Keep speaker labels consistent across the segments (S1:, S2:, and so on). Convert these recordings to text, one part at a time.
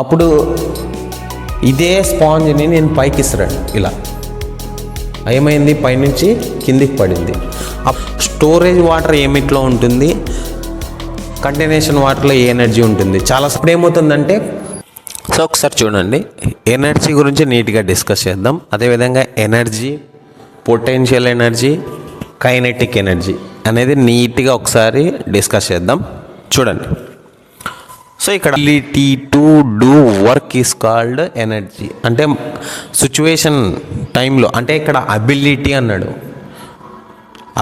S1: అప్పుడు ఇదే స్పాంజ్ని నేను పైకి ఇస్తున్నాను, ఇలా ఏమైంది, పైనుంచి కిందికి పడింది. స్టోరేజ్ వాటర్ ఏమిట్లో ఉంటుంది, కంటైనేషన్ వాటర్లో ఏ ఎనర్జీ ఉంటుంది. చాలా ఇప్పుడు ఏమవుతుందంటే, సో ఒకసారి చూడండి, ఎనర్జీ గురించి నీట్గా డిస్కస్ చేద్దాం. అదేవిధంగా energy, potential energy, kinetic energy అనేది నీట్గా ఒకసారి డిస్కస్ చేద్దాం. చూడండి, సో ఇక్కడ ability to do work is called energy. అంటే సిచ్యువేషన్ టైంలో, అంటే ఇక్కడ అబిలిటీ అన్నాడు,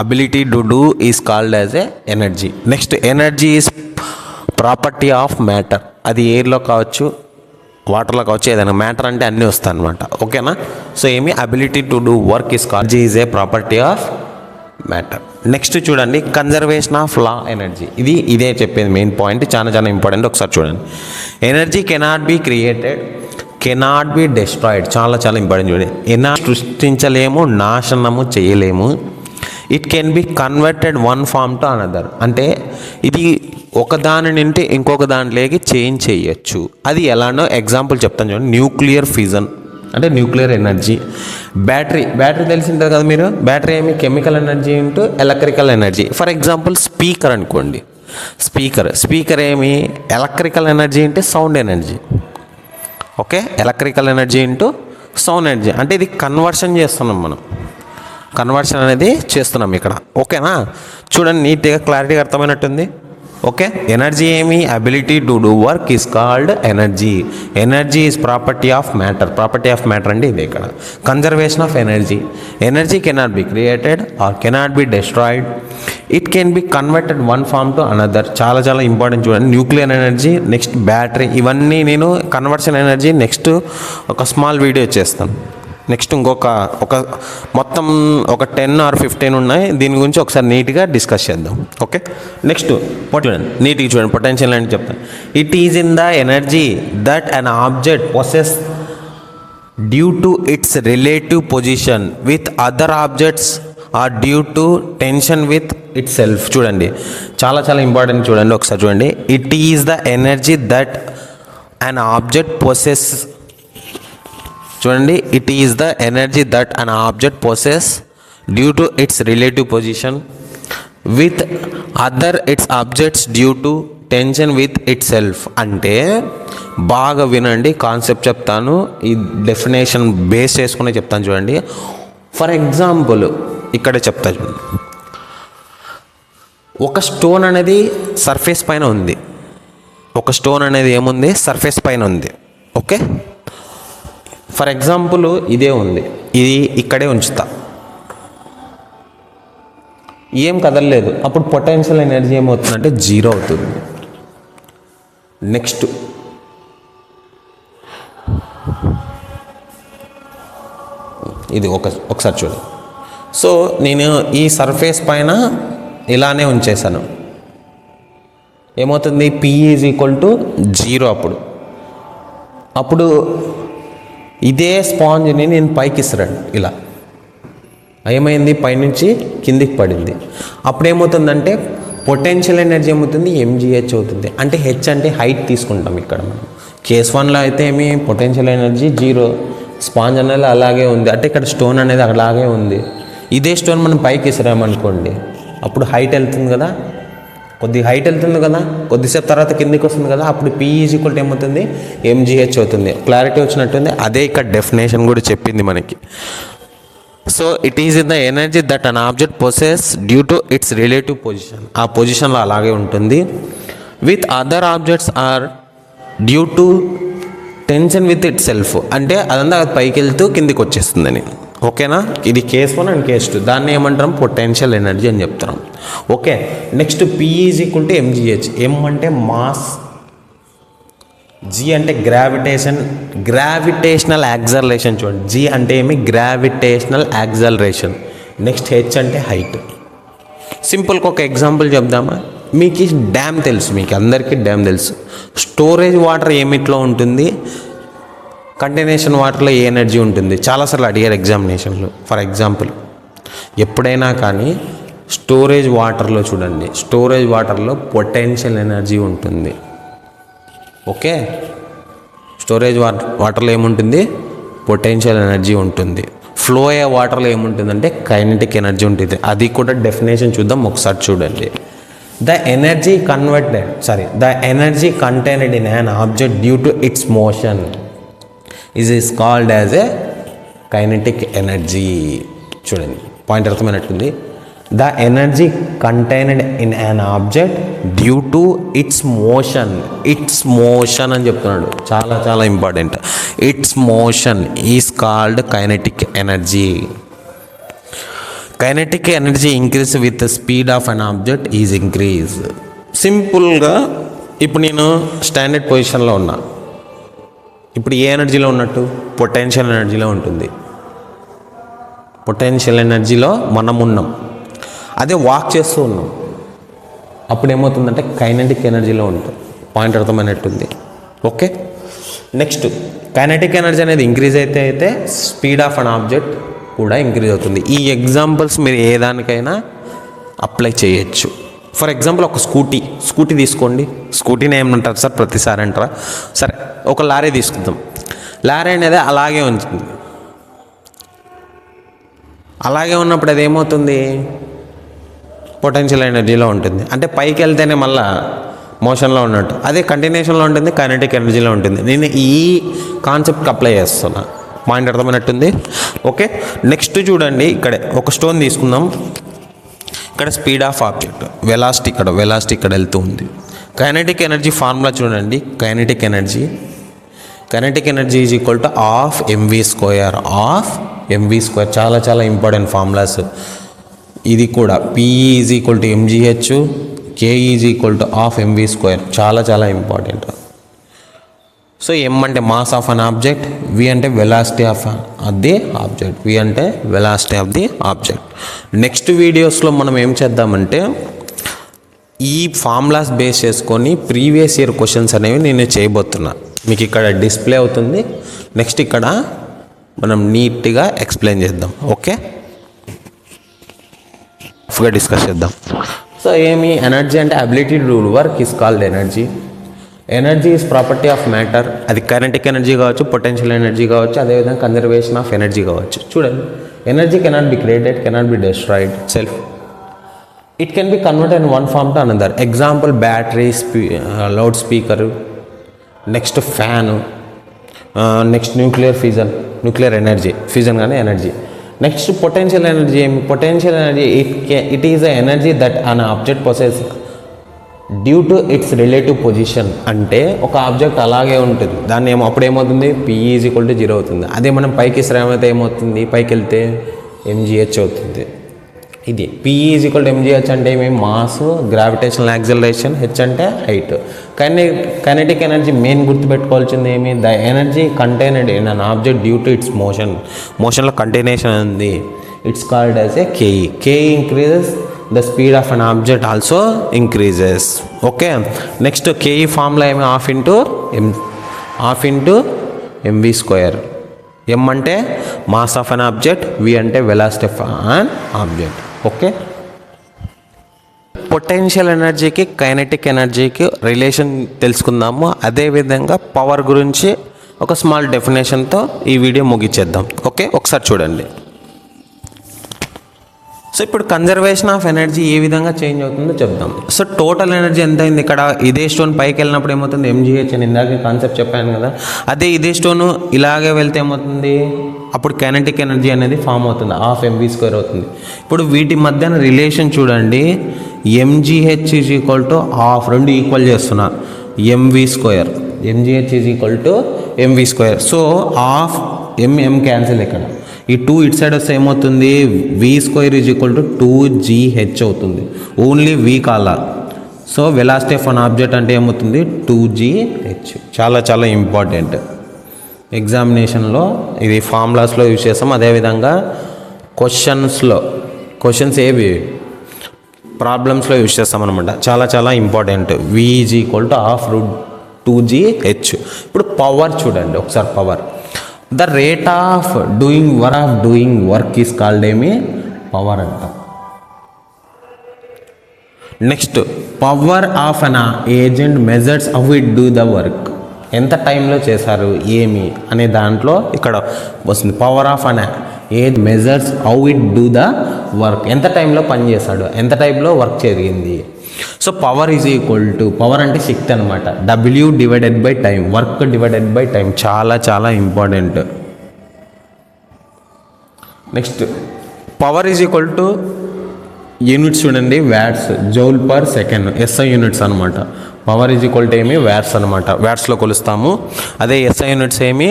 S1: ability to do is called as A energy. Next energy is property of matter. అది ఎయిర్లో కావచ్చు, వాటర్లో కావచ్చు, ఏదైనా మ్యాటర్ అంటే అన్నీ వస్తాయి అనమాట. ఓకేనా? సో ఏమి ability to do work is called is a property of matter. Next చూడండి, కన్జర్వేషన్ ఆఫ్ లా ఎనర్జీ. ఇదే చెప్పేది మెయిన్ పాయింట్, చాలా ఇంపార్టెంట్. ఒకసారి చూడండి, energy cannot be created, cannot be destroyed. చాలా ఇంపార్టెంట్. చూడండి, ఎనర్జీ సృష్టించలేము, నాశనము చేయలేము. It can be converted one form to another. అంటే ఇది ఒక దాని నుండి ఇంకొక దాంట్లోకి చేంజ్ చేయొచ్చు. అది ఎలానో ఎగ్జాంపుల్ చెప్తాను చూడండి. న్యూక్లియర్ ఫిజన్ అంటే న్యూక్లియర్ ఎనర్జీ. బ్యాటరీ తెలిసి ఉంటుంది కదా మీరు. బ్యాటరీ ఏమి chemical energy into electrical energy. For example speaker అనుకోండి, స్పీకర్ ఏమి electrical energy into sound energy. Okay, electrical energy into sound energy. అంటే ఇది కన్వర్షన్ చేస్తున్నాం మనం, కన్వర్షన్ అనేది చేస్తున్నాం ఇక్కడ. ఓకేనా? చూడండి, నీట్గా క్లారిటీగా అర్థమైనట్టుంది. ఓకే, ఎనర్జీ ఏమి, ability to do work is called energy. Energy is property of matter. Property of matter అంటే ఇది ఇక్కడ. Conservation of energy. Energy cannot be created or cannot be destroyed. It can be converted one form to another. చాలా important. చూడండి, nuclear energy, next battery, ఇవన్నీ నేను conversion energy next ఒక small video చేస్తాను. Next మొత్తం ఒక 10 or 15 ఉన్నాయి. దీని గురించి ఒకసారి నీట్గా డిస్కస్ చేద్దాం. ఓకే, నెక్స్ట్ చూడండి, నీట్గా చూడండి, పొటెన్షియల్ అని చెప్తాను. It is in the energy that an object possess due to its relative position with other objects or due to tension with itself. చూడండి, చాలా ఇంపార్టెంట్. చూడండి, ఒకసారి చూడండి. It is the energy that an object possess. చూడండి, it is the energy that an object possess due to its relative position with other its objects due to tension with itself. అంటే బాగా వినండి, concept చెప్తాను, ఈ definition base చేసుకునే చెప్తాను. చూడండి, for example ఇక్కడ చెప్తా చూడండి. ఒక స్టోన్ అనేది సర్ఫేస్ పైన ఉంది. ఒక స్టోన్ అనేది ఏముంది, సర్ఫేస్ పైన ఉంది. ఓకే, ఫర్ ఎగ్జాంపుల్ ఇదే ఉంది, ఇది ఇక్కడే ఉంచుతా, ఏం కదలలేదు. అప్పుడు పొటెన్షియల్ ఎనర్జీ ఏమవుతుందంటే 0 అవుతుంది. నెక్స్ట్ ఇది ఒకసారి చూడండి. సో నేను ఈ సర్ఫేస్ పైన ఇలానే ఉంచేసాను, ఏమవుతుంది, P ఈజ్ ఈక్వల్ టు 0. అప్పుడు ఇదే స్పాంజ్ని నేను పైకి ఇస్తున్నాను, ఇలా ఏమైంది, పైనుంచి కిందికి పడింది. అప్పుడు ఏమవుతుందంటే పొటెన్షియల్ ఎనర్జీ ఏమవుతుంది, mgh అవుతుంది. అంటే హెచ్ అంటే హైట్ తీసుకుంటాం ఇక్కడ మనం. కేస్ 1లో అయితే ఏమి పొటెన్షియల్ ఎనర్జీ 0, స్పాంజ్ అనేది అలాగే ఉంది. అంటే ఇక్కడ స్టోన్ అనేది అలాగే ఉంది. ఇదే స్టోన్ మనం పైకి ఇస్తున్నామనుకోండి, అప్పుడు హైట్ వెళ్తుంది కదా, కొద్ది హైట్ వెళ్తుంది కదా, కొద్దిసేపు తర్వాత కిందికి వస్తుంది కదా, అప్పుడు P ఈజ్ ఈక్వల్ టు ఏమవుతుంది, mgh అవుతుంది. క్లారిటీ వచ్చినట్టుంది. అదే ఇక్కడ డెఫినేషన్ కూడా చెప్పింది మనకి. So it is in the energy that an object possess due to its relative position. ఆ పొజిషన్లో అలాగే ఉంటుంది. With other objects or due to tension with itself. అంటే అదంతా పైకి వెళ్తూ కిందికి వచ్చేస్తుందని. ఓకేనా? ఇది కేస్ 1 అండ్ కేస్ 2. దాన్ని ఏమంటాం, పొటెన్షియల్ ఎనర్జీ అని చెప్తాం. Okay, next P is equal to mgh. M అంటే మాస్, G అంటే గ్రావిటేషనల్ యాక్సలరేషన్. చూడండి, G అంటే ఏమి, గ్రావిటేషనల్ యాక్సలరేషన్. నెక్స్ట్ H అంటే హైట్. సింపుల్గా ఒక ఎగ్జాంపుల్ చెప్దామా? మీకు డ్యామ్ తెలుసు, మీకు అందరికీ డ్యామ్ తెలుసు. స్టోరేజ్ వాటర్ ఏమిట్లో ఉంటుంది, కంటైనేషన్ వాటర్లో ఏ ఎనర్జీ ఉంటుంది, చాలాసార్లు అడిగారు ఎగ్జామినేషన్లో. ఫర్ ఎగ్జాంపుల్ ఎప్పుడైనా కానీ స్టోరేజ్ వాటర్లో చూడండి, స్టోరేజ్ వాటర్లో పొటెన్షియల్ ఎనర్జీ ఉంటుంది. ఓకే, స్టోరేజ్ వాటర్లో ఏముంటుంది, పొటెన్షియల్ ఎనర్జీ ఉంటుంది. ఫ్లో అయ్యే వాటర్లో ఏముంటుందంటే కైనెటిక్ ఎనర్జీ ఉంటుంది. అది కూడా డెఫినేషన్ చూద్దాం ఒకసారి చూడండి. The energy contained in an object due to its motion is called as a kinetic energy. చూడండి పాయింట్ అర్థమైనట్టుంది. The energy contained in an object due to its motion అని చెప్తున్నాడు. చాలా చాలా important. Its motion is called kinetic energy. Kinetic energy increase with speed of an object is increase. సింపుల్గా ఇప్పుడు నేను standard పొజిషన్లో ఉన్నా. ఇప్పుడు ఏ ఎనర్జీలో ఉన్నట్టు, పొటెన్షియల్ ఎనర్జీలో ఉంటుంది. పొటెన్షియల్ ఎనర్జీలో మనం ఉన్నాం. అదే వాక్ చేస్తూ ఉన్నాం, అప్పుడు ఏమవుతుందంటే కైనెటిక్ ఎనర్జీలో ఉంటుంది. పాయింట్ అర్థమైనట్టుంది. ఓకే, నెక్స్ట్ కైనెటిక్ ఎనర్జీ అనేది ఇంక్రీజ్ అయితే స్పీడ్ ఆఫ్ అన్ ఆబ్జెక్ట్ కూడా ఇంక్రీజ్ అవుతుంది. ఈ ఎగ్జాంపుల్స్ మీరు ఏ దానికైనా అప్లై చేయొచ్చు. ఫర్ ఎగ్జాంపుల్ ఒక స్కూటీ తీసుకోండి. స్కూటీని ఏమంటారు సార్ ప్రతిసారి అంటారా? సరే, ఒక లారీ తీసుకుందాం. లారీ అనేది అలాగే ఉంటుంది. అలాగే ఉన్నప్పుడు అది ఏమవుతుంది, పొటెన్షియల్ ఎనర్జీలో ఉంటుంది. అంటే పైకి వెళ్తేనే మళ్ళీ మోషన్లో ఉన్నట్టు. అదే కంటిన్యూషన్లో ఉంటుంది, కైనెటిక్ ఎనర్జీలో ఉంటుంది. నేను ఈ కాన్సెప్ట్కి అప్లై చేస్తున్నా. పాయింట్ అర్థమైనట్టుంది. ఓకే, నెక్స్ట్ చూడండి. ఇక్కడే ఒక స్టోన్ తీసుకుందాం. ఇక్కడ స్పీడ్ ఆఫ్ ఆబ్జెక్ట్, వెలాసిటీ ఇక్కడ వెళ్తూ ఉంది. కైనెటిక్ ఎనర్జీ ఫార్ములా చూడండి. Kinetic energy is equal to half MV square. చాలా చాలా ఇంపార్టెంట్ ఫార్ములాస్. ఇది కూడా PE is equal to MGH, KE is equal to half MV square. చాలా చాలా ఇంపార్టెంట్. సో ఎం అంటే mass of an object, V అంటే velocity of the object. Next వీడియోస్లో మనం ఏం చేద్దామంటే ఈ ఫార్ములాస్ బేస్ చేసుకొని ప్రీవియస్ ఇయర్ క్వశ్చన్స్ అనేవి నేను చేయబోతున్నా. మీకు ఇక్కడ డిస్ప్లే అవుతుంది. నెక్స్ట్ ఇక్కడ మనం నీట్గా ఎక్స్ప్లెయిన్ చేద్దాం. ఓకే, డిస్కస్ చేద్దాం. సో ఏమి ఎనర్జీ అంటే ability to do work is called energy. Energy is property of matter. అది కైనెటిక్ ఎనర్జీ కావచ్చు, పొటెన్షియల్ ఎనర్జీ కావచ్చు, అదేవిధంగా కన్జర్వేషన్ ఆఫ్ ఎనర్జీ కావచ్చు. చూడండి, energy cannot be created, cannot be destroyed self. It can be converted in one form to another. Example battery, loud speaker, next fan, next nuclear energy, fusion కానీ energy. Next potential energy ఏమి? Potential energy it is a energy that an object possess due to its relative position. అంటే ఒక object అలాగే ఉంటుంది, దాన్ని అప్పుడు ఏమవుతుంది, PE is equal to 0 అవుతుంది. అదే మనం పైకి శ్రమైతే ఏమవుతుంది, పైకి వెళ్తే ఎంజీహెచ్ అవుతుంది. ఇది PE is equal to m g h అంటే ఏమి? మాస్, గ్రావిటేషనల్ యాక్సిలరేషన్, హెచ్ అంటే హైట్. కైనెటిక్ ఎనర్జీ మెయిన్ గుర్తుపెట్టుకోవాల్సింది ఏమి? The energy contained in an object due to its మోషన్లో కంటిన్యూషన్ ఉంది. It's called as a KE. KE increases, the speed of an object also increases. Okay, next ke formula ఏమి? half into mv square. m అంటే mass of an object, v అంటే velocity of an object. Okay, potential ఎనర్జీకి kinetic ఎనర్జీకి relation తెలుసుకుందాము. అదేవిధంగా power గురించి ఒక small డెఫినేషన్తో ఈ వీడియో ముగిచ్చేద్దాం. ఓకే, ఒకసారి చూడండి. సో ఇప్పుడు కన్జర్వేషన్ ఆఫ్ ఎనర్జీ ఏ విధంగా చేంజ్ అవుతుందో చెప్దాం. సో టోటల్ ఎనర్జీ ఎంత అయింది? ఇక్కడ ఇదే స్టోన్ పైకి వెళ్ళినప్పుడు ఏమవుతుంది, ఎంజీహెచ్ అని ఇందాక కాన్సెప్ట్ చెప్పాను కదా. అదే ఇదే స్టోన్ ఇలాగే వెళ్తే ఏమవుతుంది, అప్పుడు కైనెటిక్ ఎనర్జీ అనేది ఫామ్ అవుతుంది, హాఫ్ ఎంవీ స్క్వేర్ అవుతుంది. ఇప్పుడు వీటి మధ్యన రిలేషన్ చూడండి. M g h is equal to half, రెండు ఈక్వల్ చేస్తున్నా, m v square. M g h is equal to m v square. So half m m cancel. ఇక్కడ ఈ 2 ఇటు సైడ్ వస్తే ఏమవుతుంది, v square is equal to 2gh అవుతుంది. ఓన్లీ వి కాలా. So velocity of an object అంటే ఏమవుతుంది, 2gh. చాలా చాలా ఇంపార్టెంట్. ఎగ్జామినేషన్లో ఇది ఫార్ములాస్లో యూజ్ చేస్తాం. అదేవిధంగా క్వశ్చన్స్ ఏవి ప్రాబ్లమ్స్లో యూజ్ చేస్తాం అనమాట. చాలా చాలా important. V is equal to half root 2gh. ఇప్పుడు పవర్ చూడండి ఒకసారి. Power, the rate of doing work is called ఏమి? పవర్ అంట. Next, power of an agent measures how it do the work. ఎంత టైంలో చేశారు ఏమి అనే దాంట్లో ఇక్కడ వస్తుంది. Power of an age measures how it do the work. ఎంత టైంలో పని చేశాడు, ఎంత టైంలో వర్క్ జరిగింది. So power is equal to, power అంటే శక్తి అనమాట, W divided by time, work divided by time. చాలా చాలా important. Next power is equal to units చూడండి, watts, joule per second, SI units అనమాట. పవర్ ఈజ్ ఈక్వల్ టు ఏమి watts అనమాట, వ్యాట్స్లో కొలుస్తాము. అదే SI యూనిట్స్ ఏమి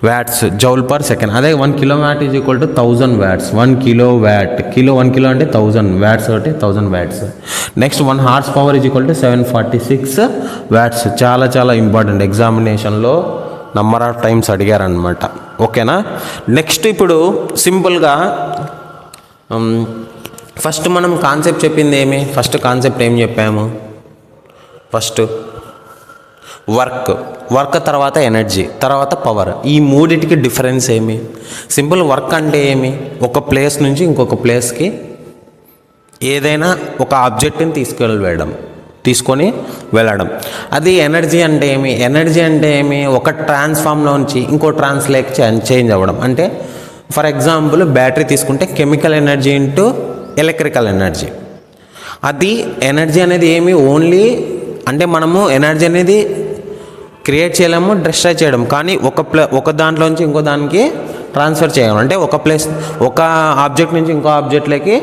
S1: వ్యాట్స్, జౌల్ పర్ సెకండ్. అదే 1 kilowatt is equal to 1000 watts. 1 kilowatt, 1 kilo అంటే 1000 వ్యాట్స్, ఒకటి 1000 watts. Next 1 horse power is equal to 746 watts. చాలా చాలా ఇంపార్టెంట్, ఎగ్జామినేషన్లో నంబర్ ఆఫ్ టైమ్స్ అడిగారనమాట. ఓకేనా. నెక్స్ట్ ఇప్పుడు సింపుల్గా ఫస్ట్ మనం కాన్సెప్ట్ చెప్పింది ఏమి, ఫస్ట్ కాన్సెప్ట్ ఏం చెప్పాము, ఫస్ట్ వర్క్ తర్వాత ఎనర్జీ, తర్వాత పవర్. ఈ మూడిటికి డిఫరెన్స్ ఏమి? సింపుల్ వర్క్ అంటే ఏమి, ఒక ప్లేస్ నుంచి ఇంకొక ప్లేస్కి ఏదైనా ఒక ఆబ్జెక్ట్ని తీసుకొని వెళ్ళడం. అది ఎనర్జీ అంటే ఏమి, ఎనర్జీ అంటే ఏమి, ఒక ట్రాన్స్ఫామ్లోంచి ఇంకో ట్రాన్స్లోకి చేంజ్ అవ్వడం. అంటే ఫర్ ఎగ్జాంపుల్ బ్యాటరీ తీసుకుంటే chemical energy into electrical energy. అది ఎనర్జీ అనేది ఏమి, ఓన్లీ అంటే మనము ఎనర్జీ అనేది క్రియేట్ చేయలేము, డిస్ట్రాయ్ చేయడం, కానీ ఒక దాంట్లోంచి ఇంకో దానికి ట్రాన్స్ఫర్ చేయడం. అంటే ఒక ఆబ్జెక్ట్ నుంచి ఇంకో ఆబ్జెక్ట్లోకి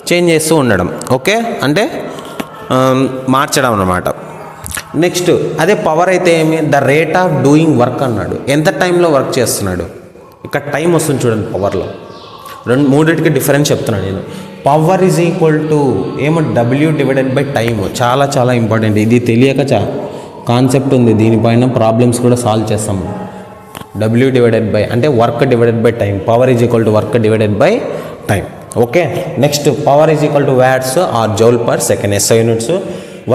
S1: చేంజ్ చేస్తూ ఉండడం. ఓకే, అంటే మార్చడం అన్నమాట. నెక్స్ట్ అదే పవర్ అయితే ఏమి, the rate of doing work అన్నాడు. ఎంత టైంలో వర్క్ చేస్తున్నాడు, ఇక్కడ టైం వస్తుంది చూడండి పవర్లో. మూడింటికి డిఫరెన్స్ చెప్తున్నాను నేను. పవర్ ఈజ్ ఈక్వల్ టు ఏమో W డివైడెడ్ బై టైమ్. చాలా చాలా ఇంపార్టెంట్, ఇది తెలియక కాన్సెప్ట్ ఉంది, దీనిపైన ప్రాబ్లమ్స్ కూడా సాల్వ్ చేస్తాము. W డివైడెడ్ బై అంటే work divided by time. Power is equal to work divided by time. Okay. Next power is equal to watts or joule per second, SI units.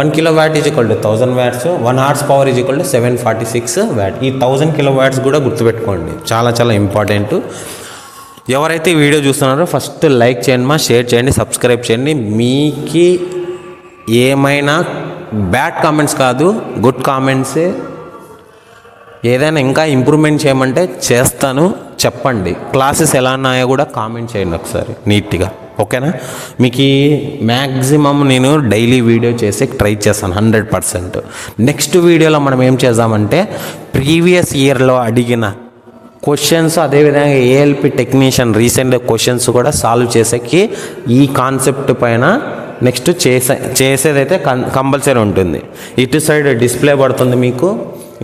S1: 1 kilowatt is equal to 1000 watts. 1 horse power is equal to 746 watt. ఈ 1000 kilowatts కూడా గుర్తుపెట్టుకోండి, చాలా చాలా important. ఎవరైతే ఈ video చూస్తున్నారో first like చేయండి, share చేయండి, సబ్స్క్రైబ్ చేయండి. మీకు ఏమైనా బ్యాడ్ కామెంట్స్ కాదు, గుడ్ కామెంట్సే. ఏదైనా ఇంకా ఇంప్రూవ్మెంట్ చేయమంటే చేస్తాను, చెప్పండి. క్లాసెస్ ఎలా ఉన్నాయో కూడా కామెంట్ చేయండి ఒకసారి నీట్గా. ఓకేనా. మీకు మ్యాక్సిమం నేను డైలీ వీడియో చేసి ట్రై చేస్తాను 100%. నెక్స్ట్ వీడియోలో మనం ఏం చేద్దామంటే ప్రీవియస్ ఇయర్లో అడిగిన క్వశ్చన్స్, అదేవిధంగా ALP టెక్నీషియన్ రీసెంట్ క్వశ్చన్స్ కూడా సాల్వ్ చేసేకి ఈ కాన్సెప్ట్ పైన నెక్స్ట్ చేసేదైతే కంపల్సరీ ఉంటుంది. ఇటు సైడ్ డిస్ప్లే పడుతుంది మీకు,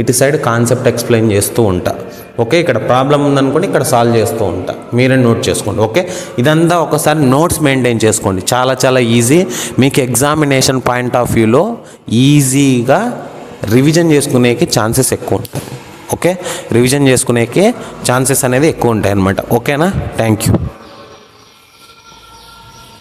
S1: ఇటు సైడ్ కాన్సెప్ట్ ఎక్స్ప్లెయిన్ చేస్తూ ఉంటా. ఓకే, ఇక్కడ ప్రాబ్లం ఉందనుకోండి, ఇక్కడ సాల్వ్ చేస్తూ ఉంటా, మీరే నోట్ చేసుకోండి. ఓకే, ఇదంతా ఒకసారి నోట్స్ మెయింటైన్ చేసుకోండి, చాలా చాలా ఈజీ. మీకు ఎగ్జామినేషన్ పాయింట్ ఆఫ్ వ్యూలో ఈజీగా రివిజన్ చేసుకునేకి ఛాన్సెస్ ఎక్కువ ఉంటాయి. ఓకే, రివిజన్ చేసుకునేకి ఛాన్సెస్ అనేది ఎక్కువ ఉంటాయి అన్నమాట. ఓకేనా. Thank you.